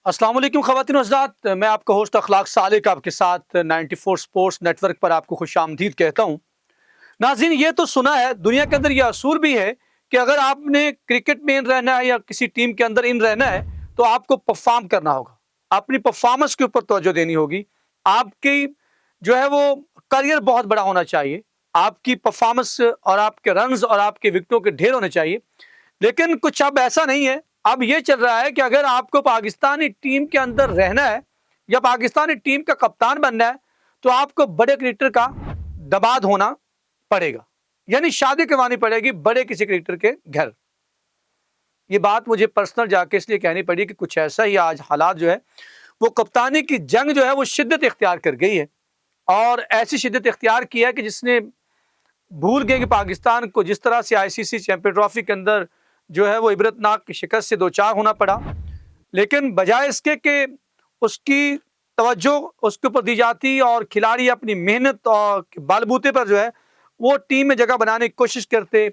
अस्सलाम वालेकुम ख़वातीन हज़रात, मैं आपका होस्ट अखलाक सालिक आपके साथ 94 स्पोर्ट्स नेटवर्क पर आपको खुशामदीद कहता हूँ। नाज़रीन, ये तो सुना है, दुनिया के अंदर ये असूल भी है कि अगर आपने क्रिकेट में इन रहना है या किसी टीम के अंदर इन रहना है तो आपको परफॉर्म करना होगा, अपनी परफॉर्मेंस के ऊपर तवज्जो देनी होगी। आपकी जो है वो करियर बहुत बड़ा होना चाहिए, आपकी परफॉर्मेंस और आपके रन्स और आपके विकेटों के ढेर होने चाहिए। लेकिन कुछ अब ऐसा नहीं है। अब ये चल रहा है कि अगर आपको पाकिस्तानी टीम के अंदर रहना है या पाकिस्तानी टीम का कप्तान बनना है तो आपको बड़े क्रिकेटर का दमाद होना पड़ेगा, यानी शादी करवानी पड़ेगी बड़े किसी क्रिकेटर के घर। ये बात मुझे पर्सनल जाके इसलिए कहनी पड़ी कि कुछ ऐसा ही आज हालात जो है वो कप्तानी की जंग जो है वो शिद्दत इख्तियार कर गई है, और ऐसी शिद्दत इख्तियार की है कि जिसने भूल गए कि पाकिस्तान को जिस तरह से आईसीसी चैंपियन ट्रॉफी के अंदर जो है वो इबरतनाक शिकस्त से दो चार होना पड़ा, लेकिन बजाय इसके कि उसकी तवज्जो उसके ऊपर दी जाती और खिलाड़ी अपनी मेहनत और बलबूते पर जो है वो टीम में जगह बनाने की कोशिश करते,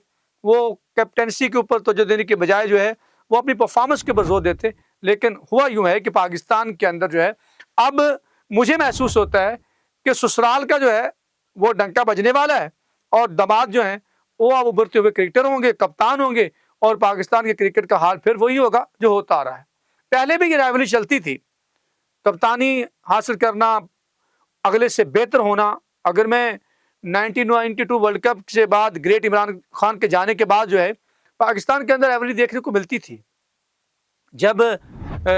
वो कैप्टनसी के ऊपर तवज्जो देने के बजाय जो है वो अपनी परफॉर्मेंस के ऊपर जोर देते। लेकिन हुआ यूं है कि पाकिस्तान के अंदर जो है अब मुझे महसूस होता है कि ससुराल का जो है वो डंका बजने वाला है और दामाद जो है वो अब उभरते हुए क्रिकेटर होंगे, कप्तान होंगे, और पाकिस्तान के क्रिकेट का हाल फिर वही होगा जो होता आ रहा है। पहले भी ये राइवलरी चलती थी, कप्तानी हासिल करना, अगले से बेहतर होना। अगर मैं 1992 वर्ल्ड कप से बाद ग्रेट इमरान खान के जाने के बाद जो है पाकिस्तान के अंदर राइवलरी देखने को मिलती थी, जब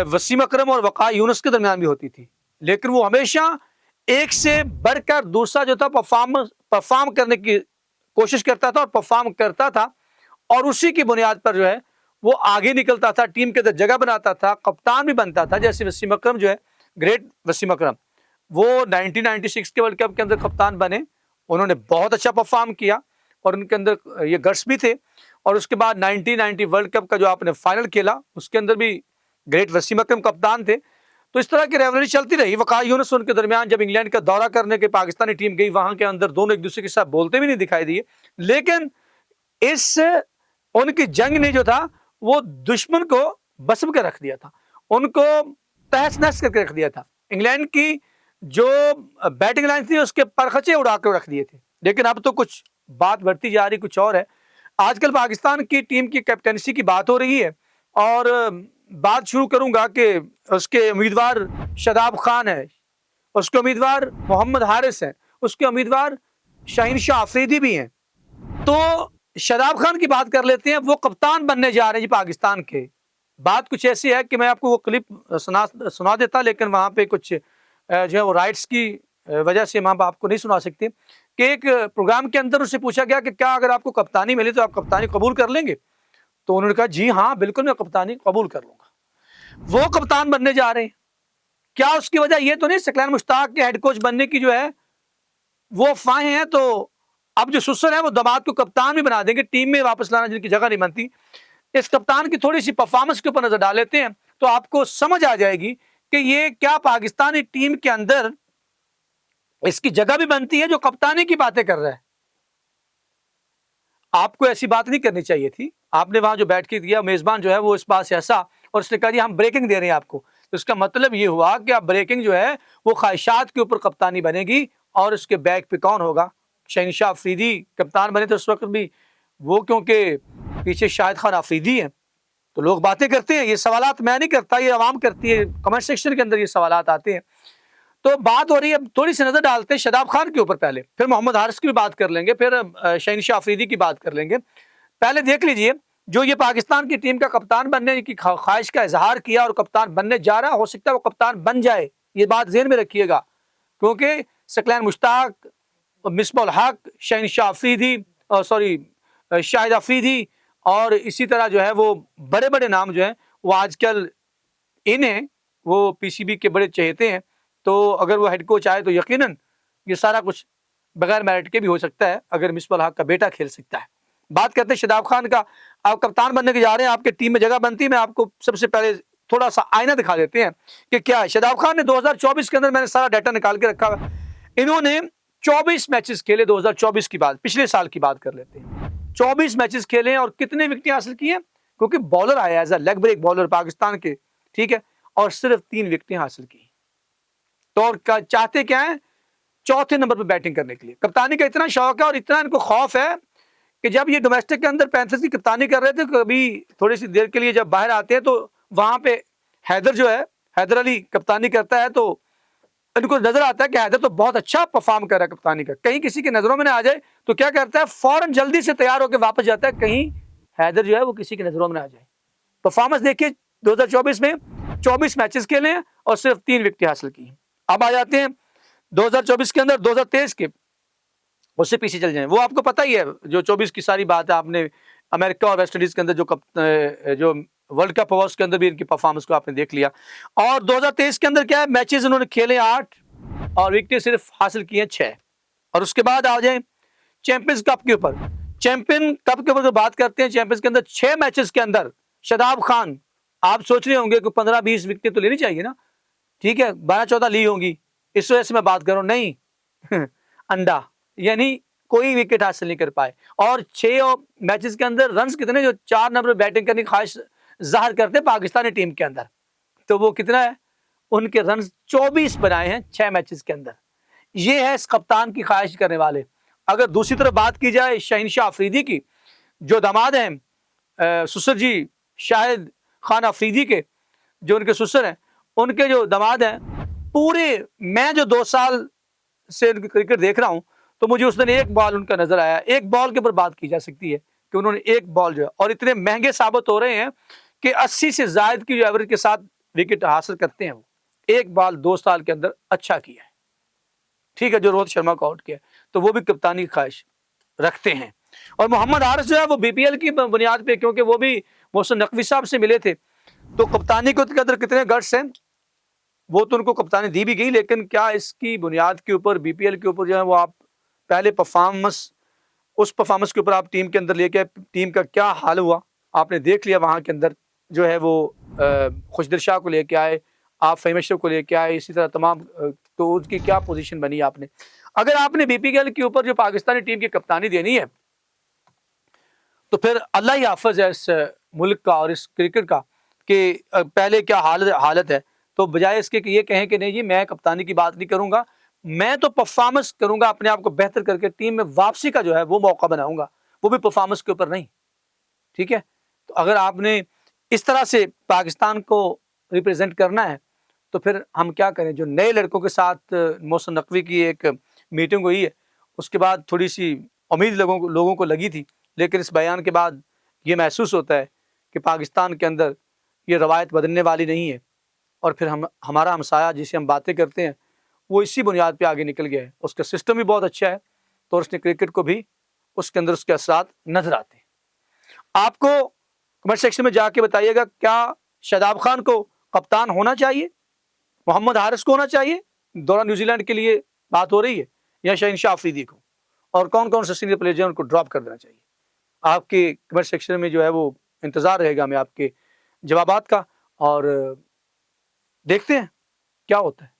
वसीम अकरम और वक़ार यूनुस के दरमियान भी होती थी, लेकिन वो हमेशा एक से बढ़कर दूसरा जो था परफॉर्म करने की कोशिश करता था और परफॉर्म करता था, और उसी की बुनियाद पर जो है वो आगे निकलता था, टीम के अंदर जगह बनाता था, कप्तान भी बनता था। जैसे वसीम अकरम जो है, ग्रेट वसीम अकरम, वो 1996 के वर्ल्ड कप के अंदर कप्तान बने, उन्होंने बहुत अच्छा परफॉर्म किया और उनके अंदर ये गट्स भी थे। और उसके बाद 1990 वर्ल्ड कप का जो आपने फाइनल खेला उसके अंदर भी ग्रेट वसीम अकरम कप्तान थे। तो इस तरह की रिवलरी चलती रही। वक़ार यूनुस उनके दरमियान जब इंग्लैंड का दौरा करने के पाकिस्तानी टीम गई, वहां के अंदर दोनों एक दूसरे के साथ बोलते भी नहीं दिखाई दिए, लेकिन इस उनकी जंग ने जो था वो दुश्मन को बसम कर रख दिया था, उनको तहस नहस करके रख दिया था। इंग्लैंड की जो बैटिंग लाइन थी उसके परखचे उड़ा कर रख दिए थे। लेकिन अब तो कुछ बात बढ़ती जा रही, कुछ और है। आजकल पाकिस्तान की टीम की कैप्टनसी की बात हो रही है, और बात शुरू करूंगा कि उसके उम्मीदवार शादाब खान है, उसके उम्मीदवार मोहम्मद हारिस हैं, उसके उम्मीदवार शाहीन शाह अफरीदी भी हैं। तो शादाब खान की बात कर लेते हैं, वो कप्तान बनने जा रहे हैं जी पाकिस्तान के। बात कुछ ऐसी है कि मैं आपको वो क्लिप सुना देता, लेकिन वहां पे कुछ जो है वो राइट्स की वजह से वहां पर आपको नहीं सुना सकते। कि एक प्रोग्राम के अंदर उससे पूछा गया कि क्या अगर आपको कप्तानी मिली तो आप कप्तानी कबूल कर लेंगे? तो उन्होंने कहा जी हाँ बिल्कुल, मैं कप्तानी कबूल कर लूंगा। वो कप्तान बनने जा रहे हैं। क्या उसकी वजह ये तो नहीं सकलैन मुश्ताक के हेड कोच बनने की जो है वो अफवाहें हैं? तो अब जो सुसर है वो दामाद को कप्तान भी बना देंगे, टीम में वापस लाना जिनकी जगह नहीं बनती। इस कप्तान की थोड़ी सी परफॉर्मेंस के ऊपर नजर डाल लेते हैं तो आपको समझ आ जाएगी कि ये क्या पाकिस्तानी टीम के अंदर इसकी जगह भी बनती है जो कप्तानी की बातें कर रहा है। आपको ऐसी बात नहीं करनी चाहिए थी। आपने वहां जो बैठ के दिया, मेजबान जो है वो इस बात से हंसा और उसने कहा जी हम ब्रेकिंग दे रहे हैं आपको। तो इसका मतलब ये हुआ कि अब ब्रेकिंग जो है वो ख्वाहिशात के ऊपर कप्तानी बनेगी, और उसके बैक पे कौन होगा? शहनशाह अफरीदी कप्तान बने थे उस वक्त भी, वो क्योंकि पीछे शाहिद खान अफरीदी हैं। तो लोग बातें करते हैं, ये सवालात मैं नहीं करता, ये आवाम करती है, कमेंट सेक्शन के अंदर ये सवालात आते हैं। तो बात हो रही है, थोड़ी सी नजर डालते हैं शादाब खान के ऊपर पहले, फिर मोहम्मद हारिस की भी बात कर लेंगे, फिर शहनशाह अफरीदी की बात कर लेंगे। पहले देख लीजिए, जो ये पाकिस्तान की टीम का कप्तान बनने की ख्वाहिश का इजहार किया और कप्तान बनने जा रहा, हो सकता है वो कप्तान बन जाए, ये बात ज़हन में रखिएगा। क्योंकि सकलैन मुश्ताक, मिसबाह उल हक, शहनशाह अफरीदी, सॉरी शाहिद अफरीदी, और इसी तरह जो है वो बड़े बड़े नाम जो हैं वो आजकल इन्हें वो पीसीबी के बड़े चहेते हैं। तो अगर वो हेड कोच आए तो यकीनन ये सारा कुछ बगैर मेरिट के भी हो सकता है, अगर मिसबाह उल हक का बेटा खेल सकता है। बात करते हैं शादाब खान का। आप कप्तान बनने के जा रहे हैं, आपके टीम में जगह बनती है। मैं आपको सबसे पहले थोड़ा सा आईना दिखा देते हैं कि क्या है। शादाब खान ने 2024 के अंदर, मैंने सारा डाटा निकाल के रखा है, इन्होंने 24 मैचेस खेले 2024 की बात, पिछले साल की बात कर लेते हैं। 24 मैचेस खेले और कितने विकेट हासिल किए? क्योंकि बॉलर आया as a leg break bowler Pakistan के, ठीक है, और सिर्फ 3 विकेटें हासिल की। तो और चाहते क्या है, चौथे नंबर पर बैटिंग करने के लिए। कप्तानी का इतना शौक है और इतना इनको खौफ है कि जब ये डोमेस्टिक के अंदर पैंथर्स की कप्तानी कर रहे थे, कभी थोड़ी सी देर के लिए जब बाहर आते हैं तो वहां पे हैदर जो है, हैदर अली कप्तानी करता है, तो इनको नजर आता है कि हैदर तो बहुत अच्छा परफॉर्म कर रहा है कप्तानी का, कहीं किसी के नजरों में ना आ जाए तो क्या करता है, फौरन जल्दी से तैयार होकर वापस जाता है, कहीं हैदर जो है वो किसी के नजरों में ना आ जाए। परफॉर्मेंस देखिए 2024 में 24 मैचेस खेले हैं और सिर्फ 3 विकेट हासिल की। अब आ जाते हैं 2024 के अंदर 2023 के, उससे पीछे चल जाएं। वो आपको पता ही है जो 24 की सारी बात है, आपने अमेरिका और वेस्ट इंडीज के अंदर जो वर्ल्ड कप हुआ उसके अंदर भी इनकी परफॉर्मेंस को आपने देख लिया। और 2023 के अंदर क्या है, मैचेस उन्होंने खेले 8 और विकेटें सिर्फ हासिल की हैं 6। और उसके बाद आ जाए चैंपियंस कप के ऊपर। चैंपियन कप के ऊपर जो बात करते हैं, चैंपियंस के अंदर 6 मैचेस के अंदर शादाब खान, आप सोच रहे होंगे कि 15-20 विकेटें तो लेनी चाहिए ना, ठीक है 12-14 ली होंगी, इस वजह से मैं बात कर रहा हूं, नहीं अंडा, यानी कोई विकेट हासिल नहीं कर पाए। और 6 मैचेस के अंदर रन्स कितने, जो 4 नंबर बैटिंग करने की ख्वाहिश जाहिर करते हैं पाकिस्तानी टीम के अंदर, तो वो कितना है, उनके रन्स 24 बनाए हैं 6 मैचेस के अंदर। ये है इस कप्तान की ख्वाहिश करने वाले। अगर दूसरी तरफ बात की जाए शहीनशाह अफरीदी की, जो दामाद हैं ससुर जी शाहिद खान अफरीदी के, जो उनके ससुर हैं, उनके जो दामाद हैं, पूरे मैं जो 2 साल से क्रिकेट देख रहा हूं, तो मुझे उस दिन एक बॉल उनका नजर आया, एक बॉल के ऊपर बात की जा सकती है कि उन्होंने एक बॉल जो है, और इतने महंगे साबित हो रहे हैं कि 80 से जायद की जो एवरेज के साथ विकेट हासिल करते हैं, वो एक बॉल 2 साल के अंदर अच्छा किया है, ठीक है, जो रोहित शर्मा को आउट किया, तो वो भी कप्तानी की ख्वाहिश रखते हैं। और मोहम्मद हारिस जो है वो बीपीएल की बुनियाद पे, क्योंकि वो भी मोहसिन नकवी साहब से मिले थे, तो कप्तानी के अंदर कितने गट्स हैं, वो तो उनको कप्तानी दी भी गई, लेकिन क्या इसकी बुनियाद के ऊपर बीपीएल के ऊपर जो है वो आप पहले परफॉर्मेंस, उस परफॉर्मेंस के ऊपर आप टीम के अंदर लेके, टीम का क्या हाल हुआ आपने देख लिया, वहां के अंदर जो है वो खुशदिल शाह को लेके आए, आप फ़हीम अशरफ को लेके आए, इसी तरह तमाम, तो उसकी क्या पोजीशन बनी आपने। अगर आपने बीपीएल के ऊपर जो पाकिस्तानी टीम की कप्तानी देनी है, तो फिर अल्लाह ही हाफ़िज़ है इस मुल्क का और इस क्रिकेट का, कि पहले क्या हालत है, तो बजाय इसके कि ये कहें कि नहीं जी मैं कप्तानी की बात नहीं करूंगा, मैं तो परफॉर्मेंस करूंगा, अपने आप को बेहतर करके टीम में वापसी का जो है वो मौका बनाऊंगा, वो भी परफॉर्मेंस के ऊपर नहीं, ठीक है। तो अगर आपने इस तरह से पाकिस्तान को रिप्रेजेंट करना है, तो फिर हम क्या करें। जो नए लड़कों के साथ मोहसिन नकवी की एक मीटिंग हुई है, उसके बाद थोड़ी सी उम्मीद लोगों को लगी थी, लेकिन इस बयान के बाद ये महसूस होता है कि पाकिस्तान के अंदर ये रवायत बदलने वाली नहीं है, और फिर हमारा हमसाया जिसे हम बातें करते हैं, वो इसी बुनियाद पे आगे निकल गया है। उसका सिस्टम भी बहुत अच्छा है, तो उसने क्रिकेट को भी उसके अंदर उसके असरात नजर आते हैं। आपको कमेंट सेक्शन में जाके बताइएगा, क्या शादाब खान को कप्तान होना चाहिए, मोहम्मद हारिस को होना चाहिए, दौरा न्यूजीलैंड के लिए बात हो रही है, या शहीनशाह अफरीदी को, और कौन कौन से सीनियर प्लेयर हैं उनको ड्रॉप कर देना चाहिए। आपके कमेंट सेक्शन में जो है वो इंतजार रहेगा हमें आपके जवाबात का, और देखते हैं क्या होता है।